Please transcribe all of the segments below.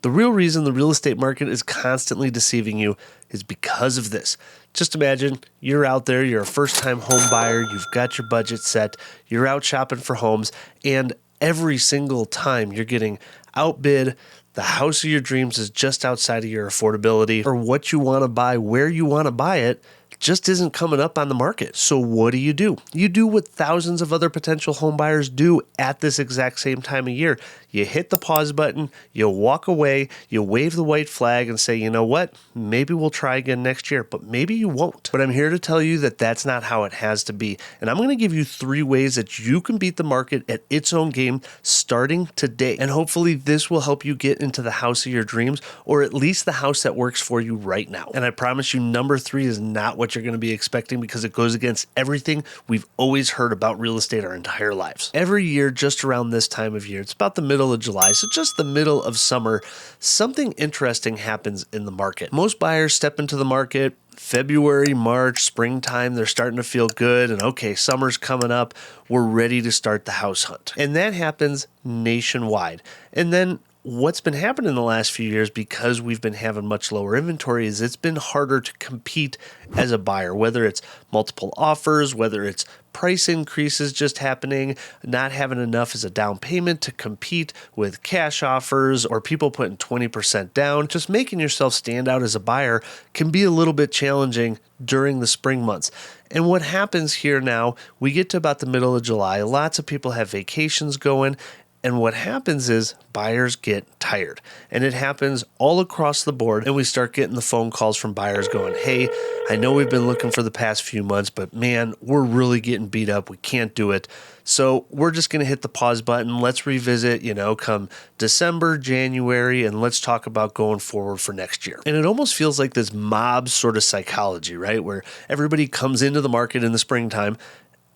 The real reason the real estate market is constantly deceiving you is because of this. Just imagine you're out there, you're a first-time home buyer, you've got your budget set, you're out shopping for homes, and every single time you're getting outbid. The house of your dreams is just outside of your affordability, or what you want to buy, where you want to buy it, just isn't coming up on the market. So what do? You do what thousands of other potential home buyers do at this exact same time of year. You hit the pause button, you walk away, you wave the white flag and say, you know what, maybe we'll try again next year, but maybe you won't. But I'm here to tell you that that's not how it has to be. And I'm going to give you 3 ways that you can beat the market at its own game starting today. And hopefully this will help you get into the house of your dreams, or at least the house that works for you right now. And I promise you, number 3 is not what you're going to be expecting, because it goes against everything we've always heard about real estate our entire lives. Every year, just around this time of year, it's about the middle of July, so just the middle of summer, something interesting happens in the market. Most buyers step into the market February, March, springtime, they're starting to feel good, and okay, summer's coming up, we're ready to start the house hunt. And that happens nationwide. And then what's been happening in the last few years, because we've been having much lower inventory, is it's been harder to compete as a buyer, whether it's multiple offers, whether it's price increases just happening, not having enough as a down payment to compete with cash offers, or people putting 20% down. Just making yourself stand out as a buyer can be a little bit challenging during the spring months. And what happens here now, we get to about the middle of July, lots of people have vacations going, and what happens is buyers get tired, and it happens all across the board. And we start getting the phone calls from buyers going, hey, I know we've been looking for the past few months, but man, we're really getting beat up. We can't do it. So we're just going to hit the pause button. Let's revisit, come December, January, and let's talk about going forward for next year. And it almost feels like this mob sort of psychology, right? Where everybody comes into the market in the springtime,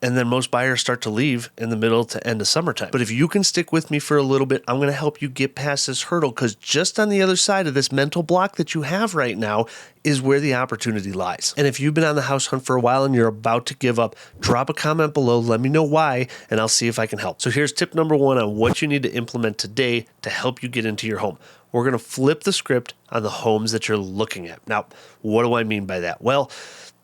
and then most buyers start to leave in the middle to end of summertime. But if you can stick with me for a little bit, I'm going to help you get past this hurdle, because just on the other side of this mental block that you have right now is where the opportunity lies. And if you've been on the house hunt for a while and you're about to give up, drop a comment below, let me know why, and I'll see if I can help. So here's tip number 1 on what you need to implement today to help you get into your home. We're going to flip the script on the homes that you're looking at. Now, what do I mean by that? Well,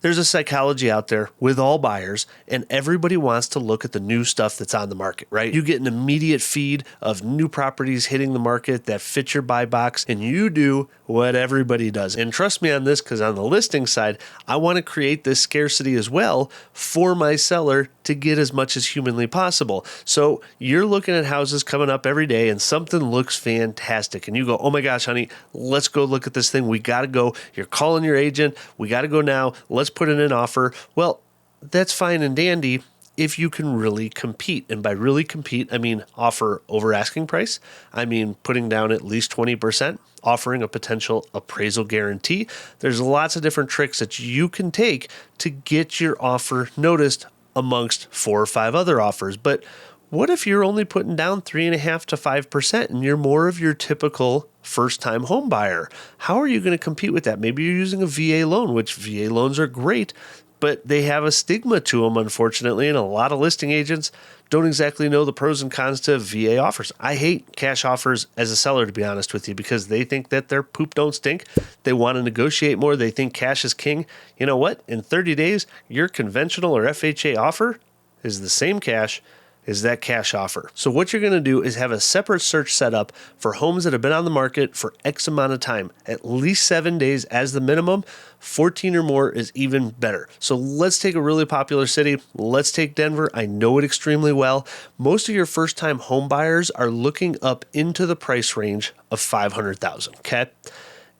there's a psychology out there with all buyers, and everybody wants to look at the new stuff that's on the market, right? You get an immediate feed of new properties hitting the market that fit your buy box, and you do what everybody does. And trust me on this, because on the listing side, I want to create this scarcity as well for my seller to get as much as humanly possible. So you're looking at houses coming up every day, and something looks fantastic, and you go, oh my gosh, honey, let's go look at this thing. We got to go. You're calling your agent. We got to go now. Let's put in an offer. Well, that's fine and dandy if you can really compete. And by really compete, I mean offer over asking price. I mean putting down at least 20%, offering a potential appraisal guarantee. There's lots of different tricks that you can take to get your offer noticed amongst 4 or 5 other offers. But what if you're only putting down 3.5% to 5% and you're more of your typical first-time home buyer? How are you going to compete with that? Maybe you're using a VA loan, which VA loans are great, but they have a stigma to them, unfortunately, and a lot of listing agents don't exactly know the pros and cons to VA offers. I hate cash offers as a seller, to be honest with you, because they think that their poop don't stink. They want to negotiate more. They think cash is king. You know what? In 30 days, your conventional or FHA offer is the same cash is that cash offer. So what you're going to do is have a separate search set up for homes that have been on the market for X amount of time, at least 7 days as the minimum. 14 or more is even better. So let's take a really popular city. Let's take Denver. I know it extremely well. Most of your first-time home buyers are looking up into the price range of $500,000, okay?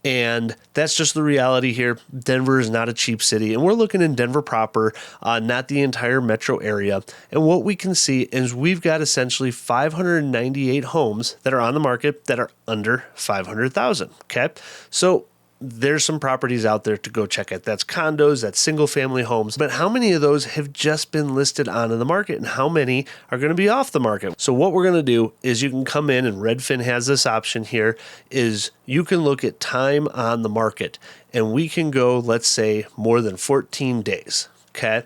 And that's just the reality here. Denver is not a cheap city, and we're looking in Denver proper, not the entire metro area. And what we can see is we've got essentially 598 homes that are on the market that are under 500,000. Okay, so there's some properties out there to go check out. That's condos, that's single family homes. But how many of those have just been listed onto the market, and how many are going to be off the market? So what we're going to do is you can come in, and Redfin has this option here, is you can look at time on the market, and we can go, let's say, more than 14 days. Okay.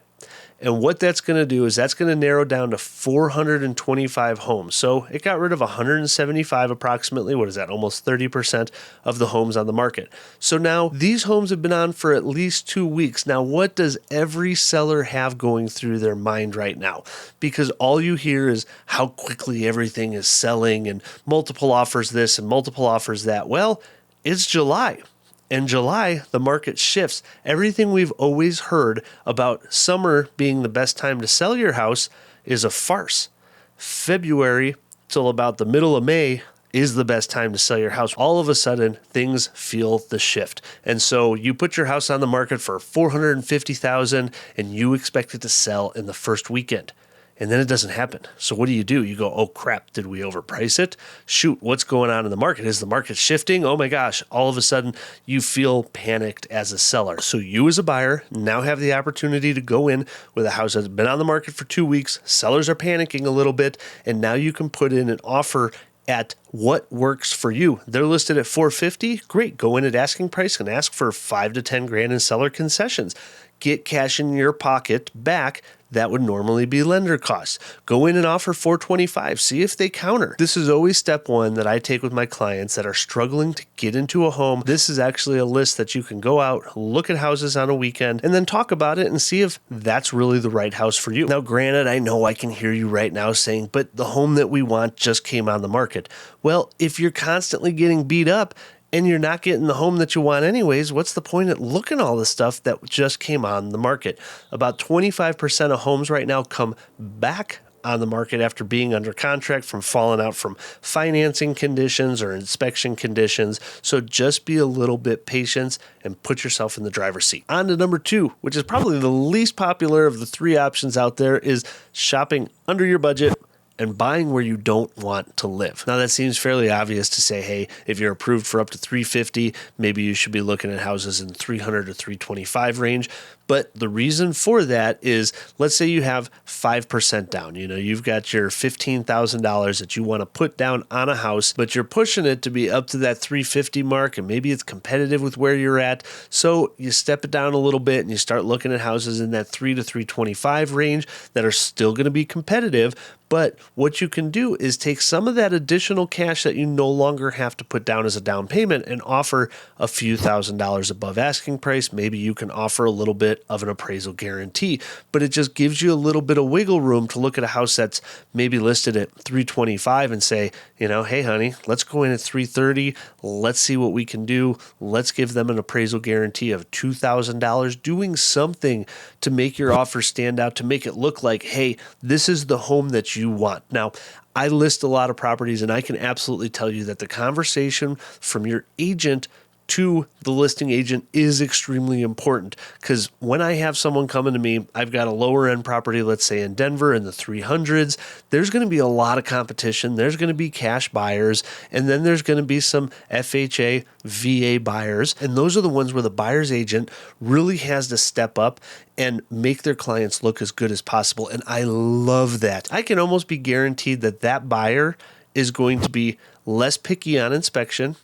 And what that's going to do is that's going to narrow down to 425 homes. So it got rid of 175 approximately. What is that? Almost 30% of the homes on the market. So now these homes have been on for at least 2 weeks. Now, what does every seller have going through their mind right now? Because all you hear is how quickly everything is selling and multiple offers this and multiple offers that. Well, it's July. In July, the market shifts. Everything we've always heard about summer being the best time to sell your house is a farce. February till about the middle of May is the best time to sell your house. All of a sudden, things feel the shift. And so you put your house on the market for $450,000 and you expect it to sell in the first weekend. And then it doesn't happen. So what do? You go, oh crap, did we overprice it? Shoot, what's going on in the market? Is the market shifting? Oh my gosh, all of a sudden you feel panicked as a seller. So you as a buyer now have the opportunity to go in with a house that's been on the market for 2 weeks. Sellers are panicking a little bit, and now you can put in an offer at what works for you. They're listed at $450. Great. Go in at asking price and ask for $5 to $10 grand in seller concessions. Get cash in your pocket back. That would normally be lender costs. Go in and offer $425. See if they counter. This is always step one that I take with my clients that are struggling to get into a home. This is actually a list that you can go out, look at houses on a weekend, and then talk about it and see if that's really the right house for you. Now, granted, I know I can hear you right now saying, but the home that we want just came on the market. Well, if you're constantly getting beat up, and you're not getting the home that you want anyways, what's the point at looking at all the stuff that just came on the market? About 25% of homes right now come back on the market after being under contract from falling out from financing conditions or inspection conditions. So just be a little bit patient and put yourself in the driver's seat. On to number 2, which is probably the least popular of the 3 options out there, is shopping under your budget and buying where you don't want to live. Now that seems fairly obvious to say, hey, if you're approved for up to $350, maybe you should be looking at houses in the $300 to $325 range. But the reason for that is, let's say you have 5% down. You've got your $15,000 that you want to put down on a house, but you're pushing it to be up to that $350 mark, and maybe it's competitive with where you're at. So you step it down a little bit and you start looking at houses in that $300 to $325 range that are still going to be competitive. But what you can do is take some of that additional cash that you no longer have to put down as a down payment and offer a few $1,000s above asking price. Maybe you can offer a little bit of an appraisal guarantee, but it just gives you a little bit of wiggle room to look at a house that's maybe listed at $325 and say, hey honey, let's go in at $330. Let's see what we can do. Let's give them an appraisal guarantee of $2,000, doing something to make your offer stand out, to make it look like, hey, this is the home that you want. Now, I list a lot of properties, and I can absolutely tell you that the conversation from your agent to the listing agent is extremely important, because when I have someone coming to me, I've got a lower end property, let's say in Denver in the 300s, there's going to be a lot of competition. There's going to be cash buyers, and then there's going to be some FHA, VA buyers. And those are the ones where the buyer's agent really has to step up and make their clients look as good as possible. And I love that. I can almost be guaranteed that that buyer is going to be less picky on inspection,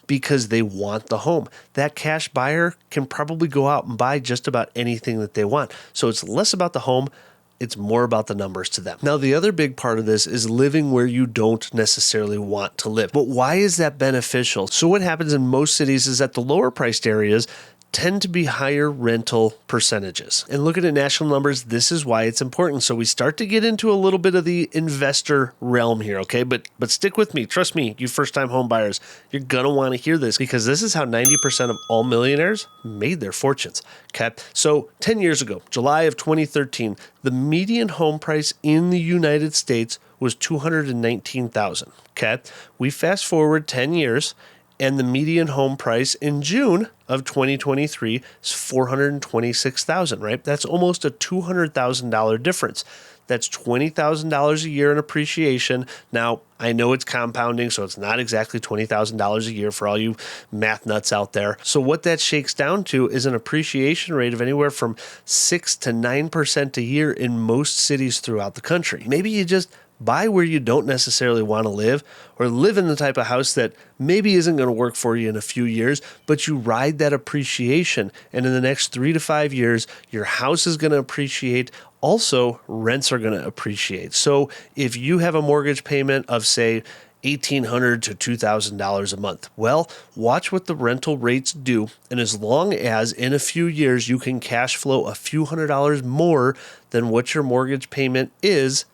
because they want the home. That cash buyer can probably go out and buy just about anything that they want. So it's less about the home, it's more about the numbers to them. Now, the other big part of this is living where you don't necessarily want to live. But why is that beneficial? So what happens in most cities is that the lower priced areas tend to be higher rental percentages. And looking at national numbers, this is why it's important. So we start to get into a little bit of the investor realm here, okay? But stick with me. Trust me, you first-time home buyers, you're going to want to hear this, because this is how 90% of all millionaires made their fortunes, okay? So 10 years ago, July of 2013, the median home price in the United States was $219,000, okay? We fast forward 10 years, and the median home price in June of 2023 is $426,000, right? That's almost a $200,000 difference. That's $20,000 a year in appreciation. Now, I know it's compounding, so it's not exactly $20,000 a year for all you math nuts out there. So what that shakes down to is an appreciation rate of anywhere from 6 to 9% a year in most cities throughout the country. Maybe you just buy where you don't necessarily want to live, or live in the type of house that maybe isn't going to work for you in a few years, but you ride that appreciation. And in the next 3 to 5 years, your house is going to appreciate. Also, rents are going to appreciate. So if you have a mortgage payment of, say, $1,800 to $2,000 a month. Well, watch what the rental rates do. And as long as in a few years you can cash flow a few $100s more than what your mortgage payment is,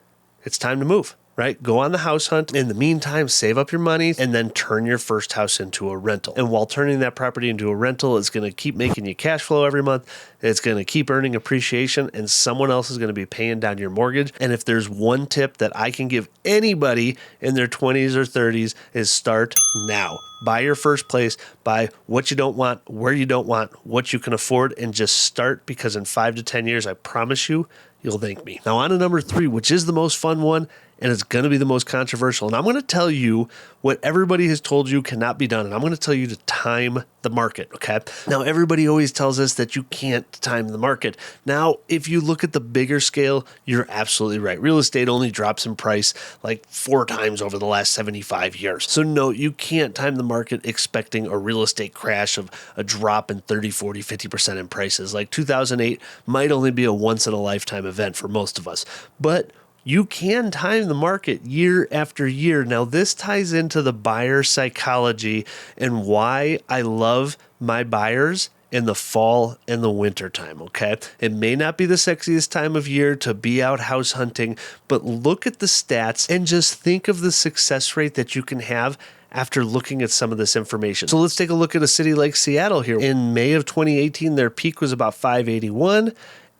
it's time to move, right? Go on the house hunt. In the meantime, save up your money and then turn your first house into a rental. And while turning that property into a rental is going to keep making you cash flow every month, it's going to keep earning appreciation, and someone else is going to be paying down your mortgage. And if there's one tip that I can give anybody in their 20s or 30s is start now. Buy your first place, buy what you don't want, where you don't want, what you can afford, and just start, because in 5 to 10 years, I promise you, you'll thank me. Now on to number 3, which is the most fun one, and it's going to be the most controversial. And I'm going to tell you what everybody has told you cannot be done. And I'm going to tell you to time the market, okay? Now, everybody always tells us that you can't time the market. Now, if you look at the bigger scale, you're absolutely right. Real estate only drops in price like 4 times over the last 75 years. So no, you can't time the market expecting a real estate crash of a drop in 30, 40, 50% in prices. Like 2008 might only be a once in a lifetime event for most of us. But you can time the market year after year. Now, this ties into the buyer psychology and why I love my buyers in the fall and the winter time, okay? It may not be the sexiest time of year to be out house hunting, but look at the stats and just think of the success rate that you can have after looking at some of this information. So let's take a look at a city like Seattle here. In May of 2018, their peak was about 581.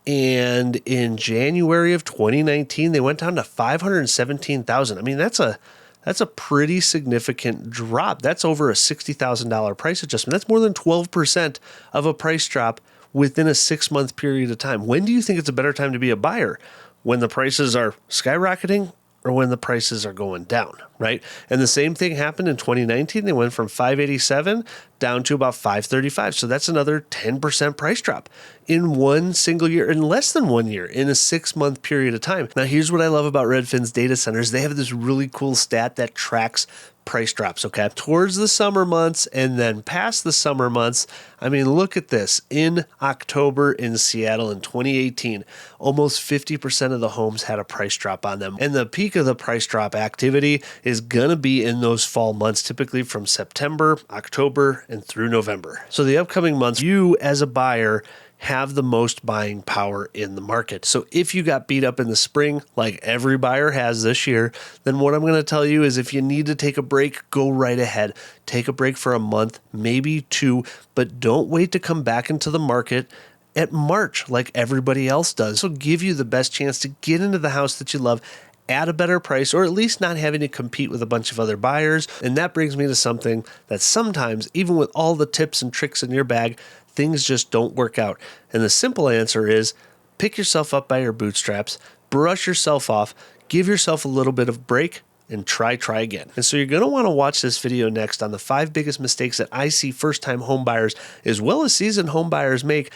And in January of 2019, they went down to 517,000. I mean, that's a pretty significant drop. That's over a $60,000 price adjustment. That's more than 12% of a price drop within a 6-month period of time. When do you think it's a better time to be a buyer? When the prices are skyrocketing or when the prices are going down, right? And the same thing happened in 2019. They went from 587 down to about 535. So that's another 10% price drop in one single year, in less than 1 year, in a 6-month period of time. Now, here's what I love about Redfin's data centers. They have this really cool stat that tracks price drops, okay? Towards the summer months and then past the summer months. I mean, look at this. In October in Seattle in 2018, almost 50% of the homes had a price drop on them. And the peak of the price drop activity is going to be in those fall months, typically from September, October, and through November. So the upcoming months, you as a buyer have the most buying power in the market. So if you got beat up in the spring, like every buyer has this year, then what I'm going to tell you is if you need to take a break, go right ahead. Take a break for a month, maybe 2, but don't wait to come back into the market at March like everybody else does. So give you the best chance to get into the house that you love at a better price, or at least not having to compete with a bunch of other buyers. And that brings me to something that sometimes, even with all the tips and tricks in your bag, things just don't work out. And the simple answer is pick yourself up by your bootstraps, brush yourself off, give yourself a little bit of break, and try again. And so you're going to want to watch this video next on the 5 biggest mistakes that I see first-time home buyers as well as seasoned home buyers make